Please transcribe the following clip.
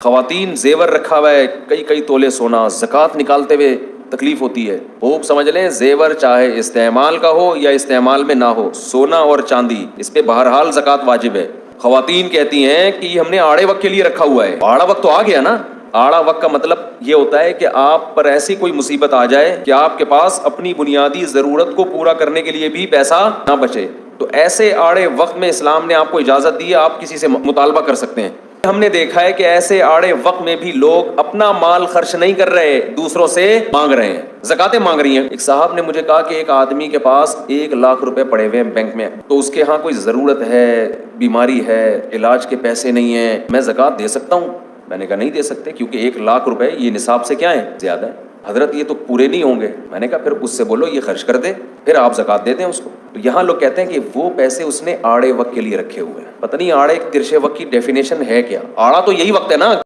खवातीन जेवर रखा हुआ है, कई कई तोले सोना, ज़कात निकालते हुए तकलीफ होती है। खूब समझ लें, जेवर चाहे इस्तेमाल का हो या इस्तेमाल में ना हो, सोना और चांदी, इस पे बहरहाल ज़कात वाजिब है। खवातीन कहती हैं कि हमने आड़े वक्त के लिए रखा हुआ है। आड़ा वक्त तो आ गया ना। आड़ा वक्त का मतलब ये होता है कि आप पर ऐसी कोई मुसीबत आ जाए कि आपके पास अपनी बुनियादी ज़रूरत को पूरा करने के लिए भी पैसा ना बचे, तो ऐसे आड़े वक्त में इस्लाम ने आपको इजाज़त दी है, आप किसी से मुतालबा कर सकते हैं। हमने देखा है कि ऐसे आड़े वक्त में भी लोग अपना माल खर्च नहीं कर रहे, दूसरों से मांग रहे हैं, ज़कातें मांग रही हैं। एक साहब ने मुझे कहा कि एक आदमी के पास 1 लाख रुपए पड़े हुए हैं बैंक में, तो उसके यहाँ कोई ज़रूरत है, बीमारी है, इलाज के पैसे नहीं है, मैं ज़कात दे सकता हूँ? मैंने कहा नहीं दे सकते, क्योंकि 1 लाख रुपए ये निसाब से क्या है, ज़्यादा है। हजरत ये तो पूरे नहीं होंगे। मैंने कहा फिर उससे बोलो ये खर्च कर दे, फिर आप ज़कात दे दें उसको। तो यहाँ लोग कहते हैं कि वो पैसे उसने आड़े वक्त के लिए रखे हुए हैं। पता नहीं आड़े तिरछे वक्त की डेफिनेशन है क्या? आड़ा तो यही वक्त है ना।